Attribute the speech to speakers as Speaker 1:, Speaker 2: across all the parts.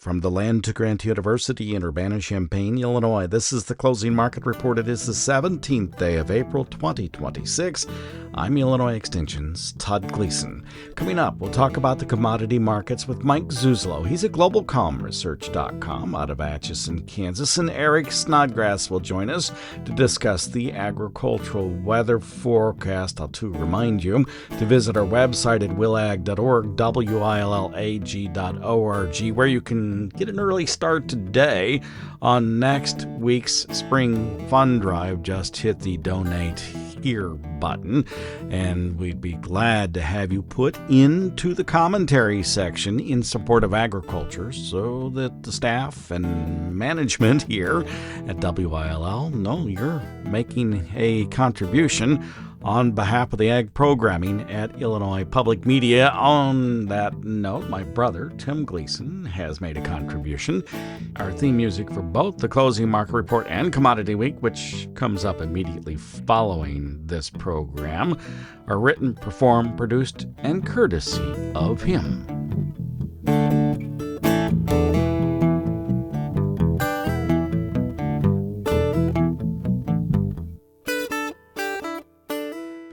Speaker 1: From the land to Grant University in Urbana-Champaign, Illinois, this is the Closing Market Report. It is the 17th day of April, 2026. I'm Illinois Extension's Todd Gleason. Coming up, we'll talk about the commodity markets with Mike Zuzolo. He's at globalcomresearch.com out of Atchison, Kansas. And Eric Snodgrass will join us to discuss the agricultural weather forecast. I'll too remind you to visit our website at willag.org, willag.org, where you can get an early start today on next week's spring fund drive. Just hit the donate here button, and we'd be glad to have you put into the commentary section in support of agriculture so that the staff and management here at WILL know you're making a contribution on behalf of the ag programming at Illinois Public Media. On that note, my brother, Tim Gleason, has made a contribution. Our theme music for both the Closing Market Report and Commodity Week, which comes up immediately following this program, are written, performed, produced, and courtesy of him.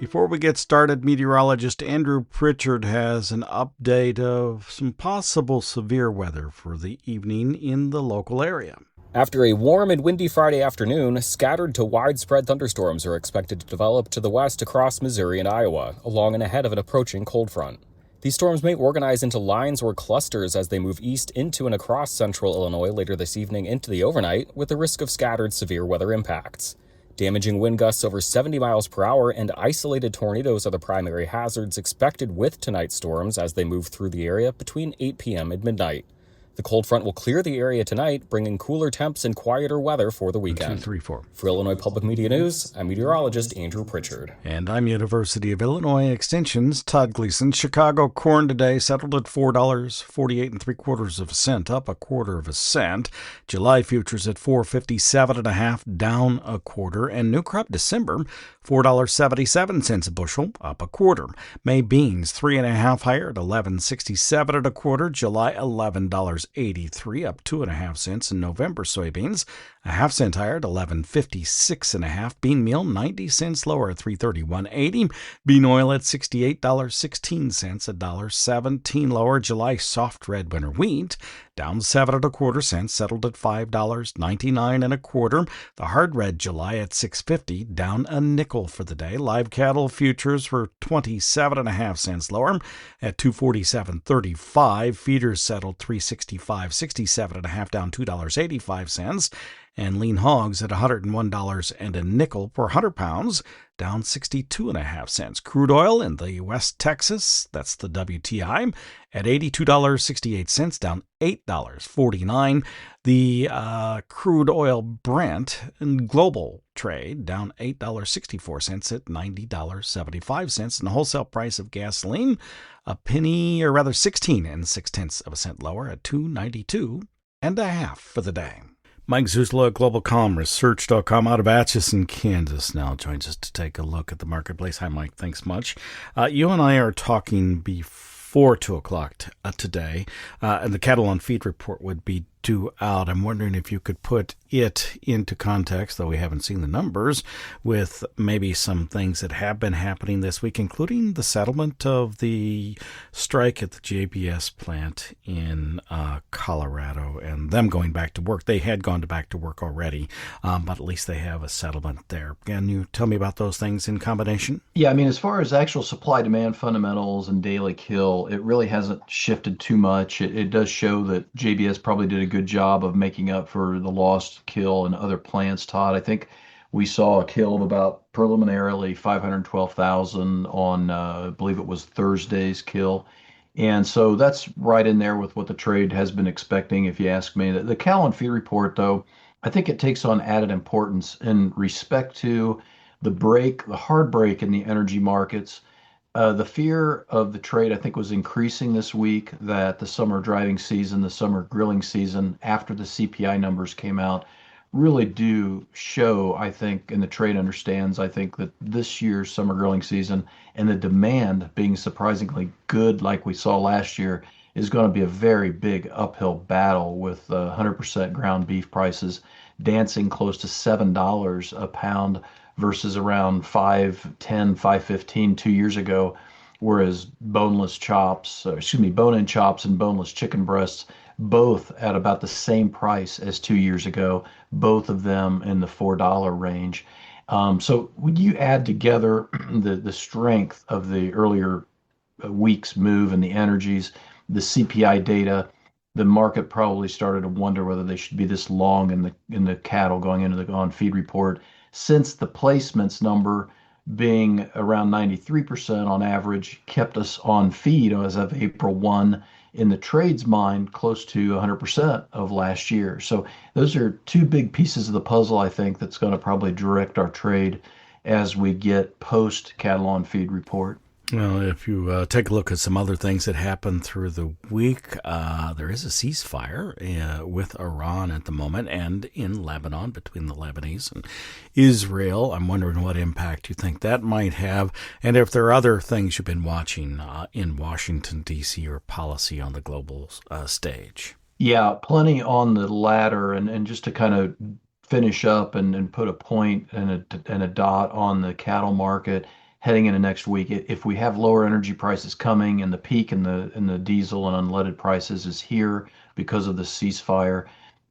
Speaker 1: Before we get started, meteorologist Andrew Pritchard has an update of some possible severe weather for the evening in the local area.
Speaker 2: After a warm and windy Friday afternoon, scattered to widespread thunderstorms are expected to develop to the west across Missouri and Iowa, along and ahead of an approaching cold front. These storms may organize into lines or clusters as they move east into and across central Illinois later this evening into the overnight, with the risk of scattered severe weather impacts. Damaging wind gusts over 70 miles per hour and isolated tornadoes are the primary hazards expected with tonight's storms as they move through the area between 8 p.m. and midnight. The cold front will clear the area tonight, bringing cooler temps and quieter weather for the weekend.
Speaker 1: 1, 2, 3, 4.
Speaker 2: For Illinois Public Media News, I'm meteorologist Andrew Pritchard.
Speaker 1: And I'm University of Illinois Extension's Todd Gleason. Chicago corn today settled at $4.4875, up 1/4 cent. July futures at $4.57.5, down 1/4. And new crop December, $4.77 a bushel, up 1/4. May beans 3.5 higher at $11.67 1/4. July $11.83, up 2.5 cents. And November soybeans 1/2 cent higher at $11.56.5. Bean meal 90 cents lower at $3.3180. Bean oil at $68.16, $1.17 lower. July soft red winter wheat down 7 1/4 cents, settled at $5.99 1/4. The hard red July at $6.50, down a nickel for the day. Live cattle futures were 27.5 cents lower at $247.35. Feeders settled $365.67.5, down $2.85. And lean hogs at $101 and a nickel per 100 pounds, down 62.5 cents. Crude oil in the West Texas, that's the WTI, at $82.68, down $8.49. The crude oil Brent in global trade down $8.64 at $90.75. And the wholesale price of gasoline, a penny, or rather 16 6/10 cents lower at $2.92.5 for the day. Mike Zuzolo at globalcomresearch.com out of Atchison, Kansas now joins us to take a look at the marketplace. Hi, Mike. Thanks much. You and I are talking before 2 o'clock today, and the cattle on feed report would be due out. I'm wondering if you could put it into context, though we haven't seen the numbers, with maybe some things that have been happening this week, including the settlement of the strike at the JBS plant in Colorado and them going back to work. They had gone back to work already, but at least they have a settlement there. Can you tell me about those things in combination?
Speaker 3: Yeah, I mean, as far as actual supply-demand fundamentals and daily kill, it really hasn't shifted too much. It does show that JBS probably did a good job of making up for the lost kill in other plants, Todd. I think we saw a kill of about preliminarily 512,000 on, I believe it was Thursday's kill. And so that's right in there with what the trade has been expecting, if you ask me. The cow and feed report, though, I think it takes on added importance in respect to the hard break in the energy markets. The fear of the trade, I think, was increasing this week that the summer driving season, the summer grilling season, after the CPI numbers came out, really do show, I think, and the trade understands, I think, that this year's summer grilling season and the demand being surprisingly good like we saw last year is going to be a very big uphill battle with 100% ground beef prices dancing close to $7 a pound versus around 5.10, 5.15 2 years ago, whereas bone-in chops and boneless chicken breasts both at about the same price as 2 years ago, both of them in the $4 range. So when you add together the strength of the earlier week's move and the energies, the CPI data, the market probably started to wonder whether they should be this long in the cattle going into the on feed report, since the placements number being around 93% on average kept us on feed as of April 1 in the trade's mind close to 100% of last year. So those are two big pieces of the puzzle, I think, that's going to probably direct our trade as we get post cattle on feed report.
Speaker 1: Well, if you take a look at some other things that happened through the week, there is a ceasefire with Iran at the moment and in Lebanon between the Lebanese and Israel. I'm wondering what impact you think that might have, and if there are other things you've been watching in Washington, D.C. or policy on the global stage.
Speaker 3: Yeah, plenty on the latter. And just to kind of finish up and put a point and a dot on the cattle market heading into next week. If we have lower energy prices coming and the peak in the diesel and unleaded prices is here because of the ceasefire,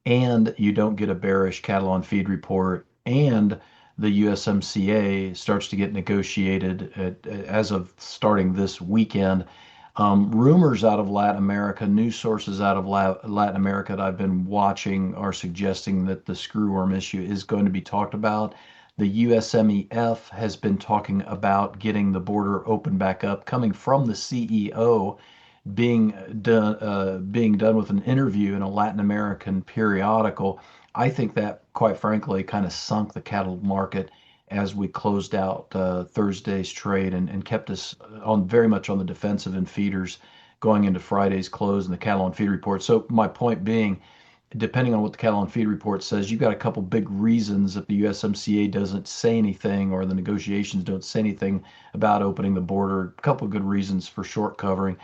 Speaker 3: and you don't get a bearish cattle on feed report, and the USMCA starts to get negotiated as of starting this weekend. Rumors out of Latin America, news sources out of Latin America that I've been watching are suggesting that the screwworm issue is going to be talked about. The USMEF has been talking about getting the border open back up, coming from the CEO being done with an interview in a Latin American periodical. I think that, quite frankly, kind of sunk the cattle market as we closed out Thursday's trade and kept us on very much on the defensive in feeders going into Friday's close and the cattle on feed report. So my point being, depending on what the cattle on feed report says, you've got a couple big reasons if the USMCA doesn't say anything or the negotiations don't say anything about opening the border. A couple of good reasons for short covering.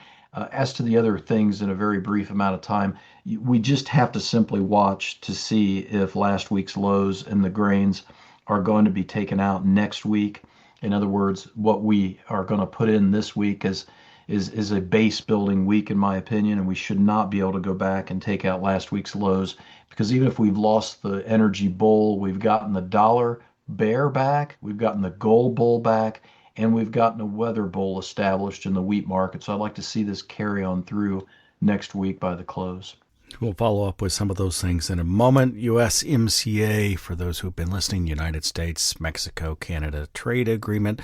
Speaker 3: As to the other things, in a very brief amount of time, we just have to simply watch to see if last week's lows in the grains are going to be taken out next week. In other words, what we are going to put in this week is a base building week, in my opinion, and we should not be able to go back and take out last week's lows, because even if we've lost the energy bull, we've gotten the dollar bear back, we've gotten the gold bull back, and we've gotten a weather bull established in the wheat market. So I'd like to see this carry on through next week by the close.
Speaker 1: We'll follow up with some of those things in a moment. USMCA, for those who've been listening, United States, Mexico, Canada trade agreement,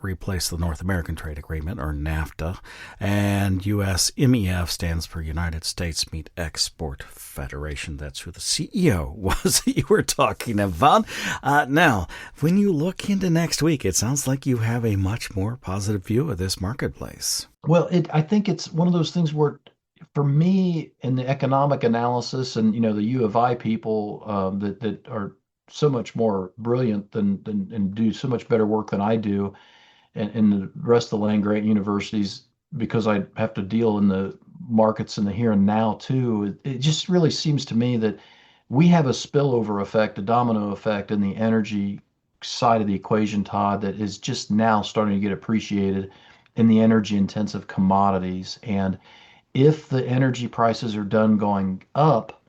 Speaker 1: replace the North American Trade Agreement, or NAFTA, and USMEF stands for United States Meat Export Federation. That's who the CEO was that you were talking about. Now, when you look into next week, it sounds like you have a much more positive view of this marketplace.
Speaker 3: Well, I think it's one of those things where, for me, in the economic analysis, and the U of I people that are so much more brilliant and do so much better work than I do, and the rest of the land-grant universities, because I have to deal in the markets in the here and now too. It just really seems to me that we have a spillover effect, a domino effect in the energy side of the equation, Todd, that is just now starting to get appreciated in the energy-intensive commodities. And if the energy prices are done going up,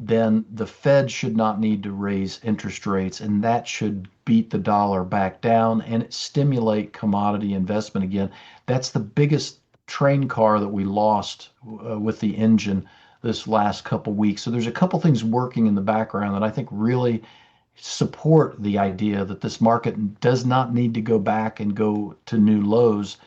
Speaker 3: then the Fed should not need to raise interest rates, and that should beat the dollar back down and stimulate commodity investment again. That's the biggest train car that we lost with the engine this last couple weeks. So there's a couple things working in the background that I think really support the idea that this market does not need to go back and go to new lows,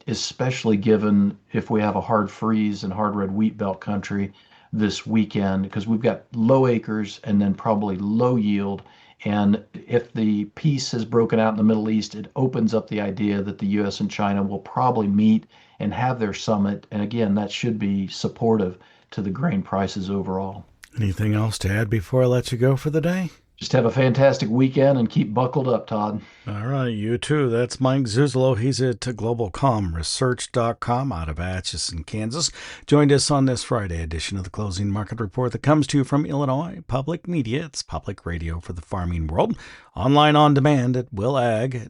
Speaker 3: especially given if we have a hard freeze in hard red wheat belt country this weekend, because we've got low acres and then probably low yield. And if the peace has broken out in the Middle East, it opens up the idea that the U.S. and China will probably meet and have their summit. And again, that should be supportive to the grain prices overall.
Speaker 1: Anything else to add before I let you go for the day?
Speaker 3: Just have a fantastic weekend and keep buckled up, Todd.
Speaker 1: All right, you too. That's Mike Zuzolo. He's at globalcomresearch.com out of Atchison, Kansas. Joined us on this Friday edition of the Closing Market Report that comes to you from Illinois Public Media. It's public radio for the farming world. Online on demand at willag.org.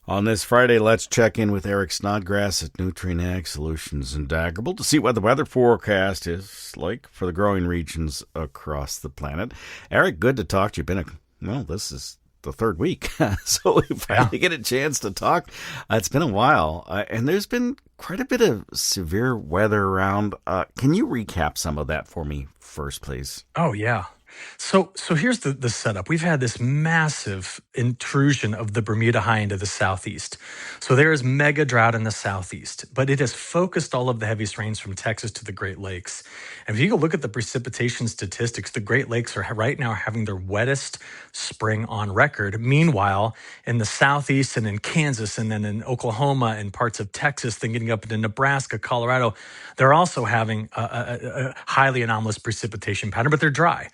Speaker 1: On this Friday, let's check in with Eric Snodgrass at Nutrient Ag Solutions in Daggerville to see what the weather forecast is like for the growing regions across the planet. Eric, good to talk to you. This is the third week, so we finally get a chance to talk. It's been a while, and there's been quite a bit of severe weather around. Can you recap some of that for me first, please?
Speaker 4: Oh, yeah. So here's the setup. We've had this massive intrusion of the Bermuda High into the southeast. So there is mega drought in the southeast, but it has focused all of the heaviest rains from Texas to the Great Lakes. And if you go look at the precipitation statistics, the Great Lakes are right now having their wettest spring on record. Meanwhile, in the southeast and in Kansas and then in Oklahoma and parts of Texas, then getting up into Nebraska, Colorado, they're also having a highly anomalous precipitation pattern, but they're dry.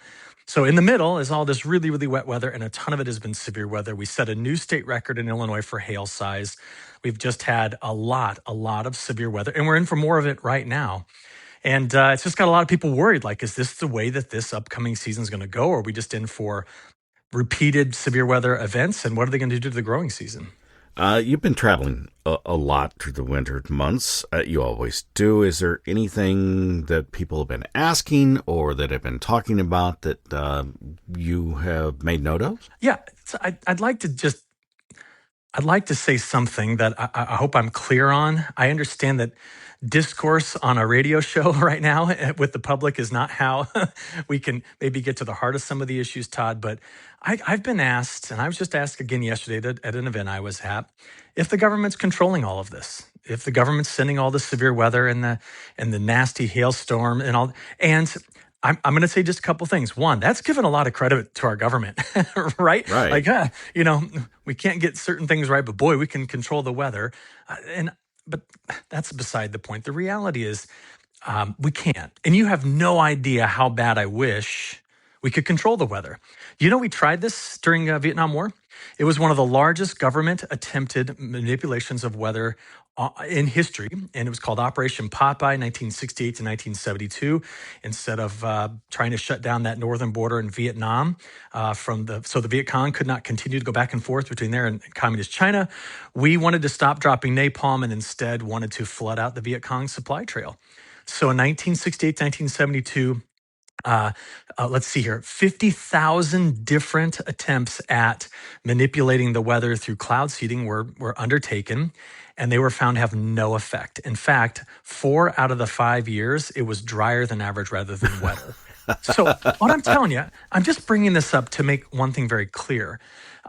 Speaker 4: So in the middle is all this really, really wet weather, and a ton of it has been severe weather. We set a new state record in Illinois for hail size. We've just had a lot of severe weather, and we're in for more of it right now. And it's just got a lot of people worried, like, is this the way that this upcoming season is going to go, or are we just in for repeated severe weather events, and what are they going to do to the growing season?
Speaker 1: You've been traveling a lot through the winter months. You always do. Is there anything that people have been asking or that have been talking about that you have made note of?
Speaker 4: Yeah, so I'd like to say something that I hope I'm clear on. I understand that discourse on a radio show right now with the public is not how we can maybe get to the heart of some of the issues, Todd. But I've been asked, and I was just asked again yesterday at an event I was at, if the government's controlling all of this, if the government's sending all the severe weather and the nasty hailstorm and all. And I'm going to say just a couple things. One, that's given a lot of credit to our government, right?
Speaker 1: Right.
Speaker 4: Like, we can't get certain things right, but boy, we can control the weather. But that's beside the point. The reality is we can't. And you have no idea how bad I wish we could control the weather. We tried this during the Vietnam War. It was one of the largest government attempted manipulations of weather in history, and it was called Operation Popeye, 1968 to 1972. Instead of trying to shut down that northern border in Vietnam, so the Viet Cong could not continue to go back and forth between there and communist China, we wanted to stop dropping napalm and instead wanted to flood out the Viet Cong supply trail. So in 1968 to 1972, let's see here, 50,000 different attempts at manipulating the weather through cloud seeding were undertaken, and they were found to have no effect. In fact, 4 out of the 5 years, it was drier than average rather than wetter. So what I'm telling you, I'm just bringing this up to make one thing very clear.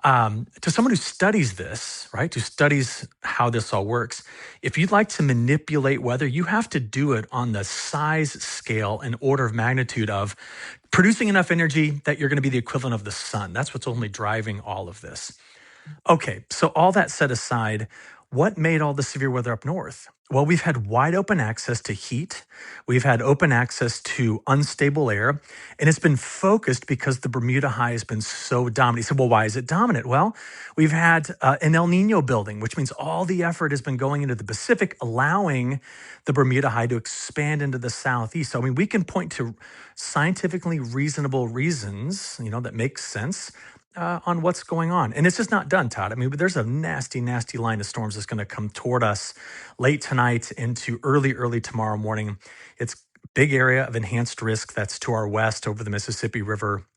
Speaker 4: To someone who studies this, right, who studies how this all works, if you'd like to manipulate weather, you have to do it on the size, scale, and order of magnitude of producing enough energy that you're going to be the equivalent of the sun. That's what's only driving all of this. Okay, so all that set aside, what made all the severe weather up north? Well, we've had wide open access to heat. We've had open access to unstable air, and it's been focused because the Bermuda High has been so dominant. You said, well, why is it dominant? Well, we've had an El Niño building, which means all the effort has been going into the Pacific, allowing the Bermuda High to expand into the southeast. So, we can point to scientifically reasonable reasons, that make sense on what's going on. And it's just not done, Todd. There's a nasty, nasty line of storms that's going to come toward us late tonight into early tomorrow morning. It's a big area of enhanced risk that's to our west over the Mississippi River.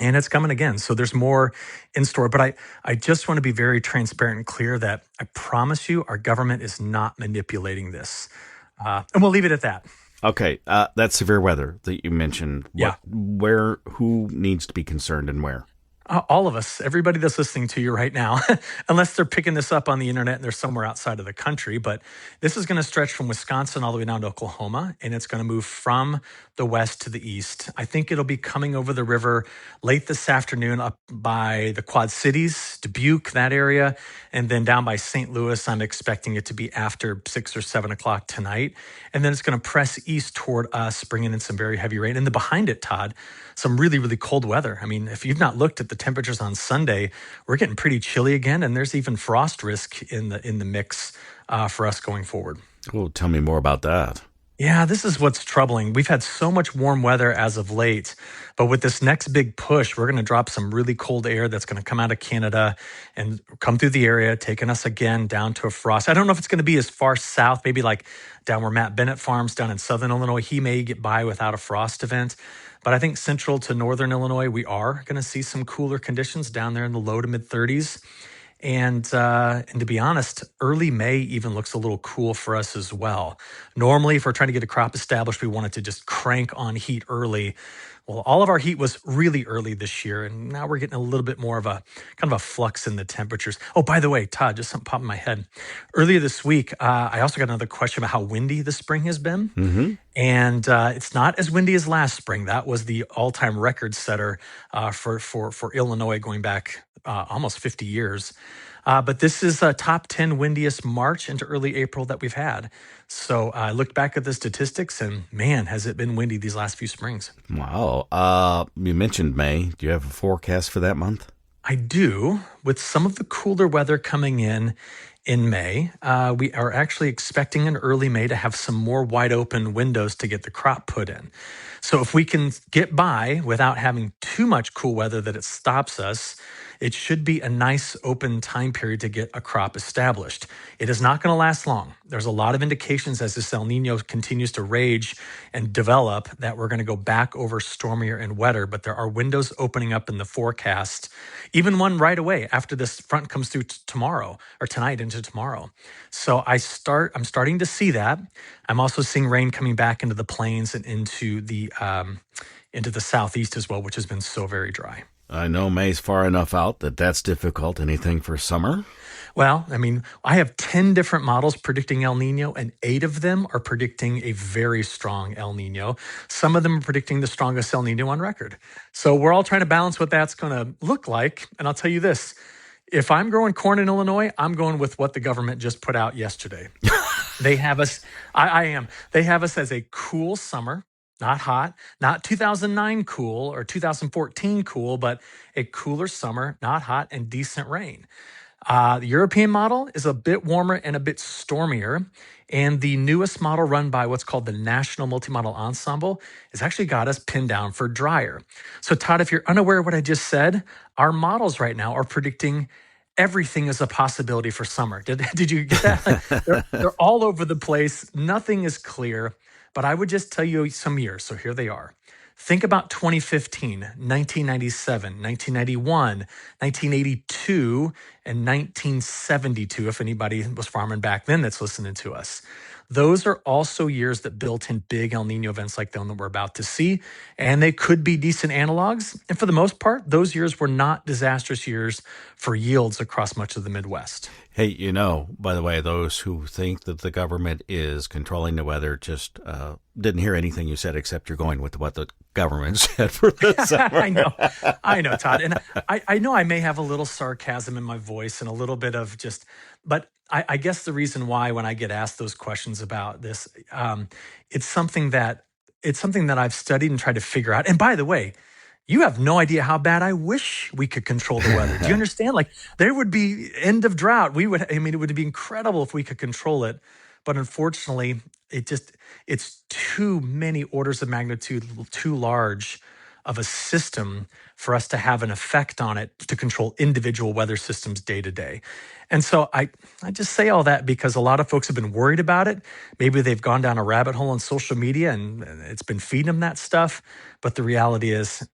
Speaker 4: And it's coming again. So there's more in store. But I just want to be very transparent and clear that I promise you our government is not manipulating this. And we'll leave it at that.
Speaker 1: Okay. That's severe weather that you mentioned.
Speaker 4: Yeah.
Speaker 1: Who needs to be concerned and where?
Speaker 4: All of us, everybody that's listening to you right now, unless they're picking this up on the internet and they're somewhere outside of the country. But this is going to stretch from Wisconsin all the way down to Oklahoma, and it's going to move from the west to the east. I think it'll be coming over the river late this afternoon up by the Quad Cities, Dubuque, that area, and then down by St. Louis. I'm expecting it to be after 6 or 7 o'clock tonight. And then it's going to press east toward us, bringing in some very heavy rain. And then behind it, Todd, some really, really cold weather. I mean, if you've not looked at the temperatures on Sunday, we're getting pretty chilly again, and there's even frost risk in the mix for us going forward.
Speaker 1: Oh, tell me more about that.
Speaker 4: Yeah, this is what's troubling. We've had so much warm weather as of late, but with this next big push, we're going to drop some really cold air that's going to come out of Canada and come through the area, taking us again down to a frost. I don't know if it's going to be as far south, maybe like down where Matt Bennett farms down in southern Illinois. He may get by without a frost event. But I think central to northern Illinois, we are going to see some cooler conditions down there in the low to mid 30s. And to be honest, early May even looks a little cool for us as well. Normally, if we're trying to get a crop established, we want it to just crank on heat early. Well, all of our heat was really early this year, and now we're getting a little bit more of a kind of a flux in the temperatures. Oh, by the way, Todd, just something popped in my head. Earlier this week, I also got another question about how windy the spring has been.
Speaker 1: Mm-hmm.
Speaker 4: And it's not as windy as last spring. That was the all-time record setter for Illinois going back almost 50 years. But this is a top 10 windiest March into early April that we've had. So I looked back at the statistics, and man, has it been windy these last few springs.
Speaker 1: Wow. You mentioned May. Do you have a forecast for that month?
Speaker 4: I do. With some of the cooler weather coming in May, we are actually expecting in early May to have some more wide open windows to get the crop put in. So if we can get by without having too much cool weather that it stops us, it should be a nice open time period to get a crop established. It is not going to last long. There's a lot of indications as this El Niño continues to rage and develop that we're going to go back over stormier and wetter, but there are windows opening up in the forecast, even one right away after this front comes through tomorrow or tonight into tomorrow. So I'm starting to see that. I'm also seeing rain coming back into the plains and into the southeast as well, which has been so very dry.
Speaker 1: I know May's far enough out that's difficult. Anything for summer?
Speaker 4: Well, I mean, I have 10 different models predicting El Niño, and 8 of them are predicting a very strong El Niño. Some of them are predicting the strongest El Niño on record. So we're all trying to balance what that's going to look like. And I'll tell you this, if I'm growing corn in Illinois, I'm going with what the government just put out yesterday. They have us, I am, they have us as a cool summer. Not hot, not 2009 cool or 2014 cool, but a cooler summer, not hot, and decent rain. The European model is a bit warmer and a bit stormier. And the newest model run by what's called the National Multi-Model Ensemble has actually got us pinned down for drier. So Todd, if you're unaware of what I just said, our models right now are predicting everything is a possibility for summer. Did you get that? They're all over the place. Nothing is clear. But I would just tell you some years. So here they are. Think about 2015, 1997, 1991, 1982, and 1972, if anybody was farming back then that's listening to us. Those are also years that built in big El Niño events like the one that we're about to see, and they could be decent analogs. And for the most part, those years were not disastrous years for yields across much of the Midwest.
Speaker 1: Hey, by the way, those who think that the government is controlling the weather just didn't hear anything you said except you're going with what the government said for this summer.
Speaker 4: I know, Todd. And I know I may have a little sarcasm in my voice and a little bit of but I guess the reason why when I get asked those questions about this, it's something that I've studied and tried to figure out. And by the way, you have no idea how bad I wish we could control the weather. Do you understand? Like there would be end of drought. It would be incredible if we could control it. But unfortunately, it's too many orders of magnitude too large of a system for us to have an effect on it to control individual weather systems day to day. And so I just say all that because a lot of folks have been worried about it. Maybe they've gone down a rabbit hole on social media and it's been feeding them that stuff. But the reality is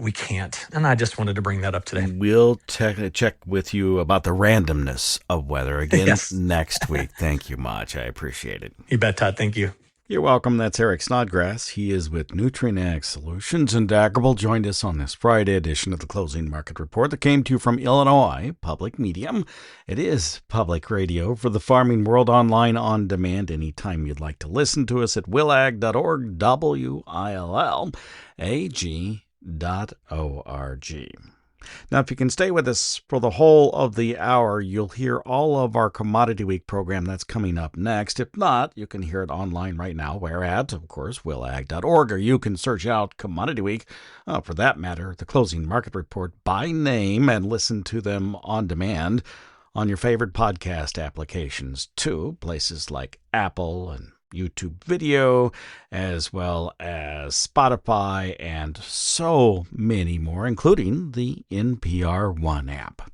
Speaker 4: we can't. And I just wanted to bring that up today.
Speaker 1: We'll check with you about the randomness of weather again next week. Thank you much. I appreciate it.
Speaker 4: You bet, Todd. Thank you.
Speaker 1: You're welcome. That's Eric Snodgrass. He is with Nutrient Ag Solutions, and Daggerable joined us on this Friday edition of the Closing Market Report that came to you from Illinois Public Medium. It is public radio for the farming world, online on demand anytime you'd like to listen to us at willag.org, willag.org. Now, if you can stay with us for the whole of the hour, you'll hear all of our Commodity Week program that's coming up next. If not, you can hear it online right now. Where at, of course, willag.org, or you can search out Commodity Week, for that matter, the Closing Market Report by name, and listen to them on demand on your favorite podcast applications too, places like Apple and YouTube video, as well as Spotify, and so many more, including the NPR One app.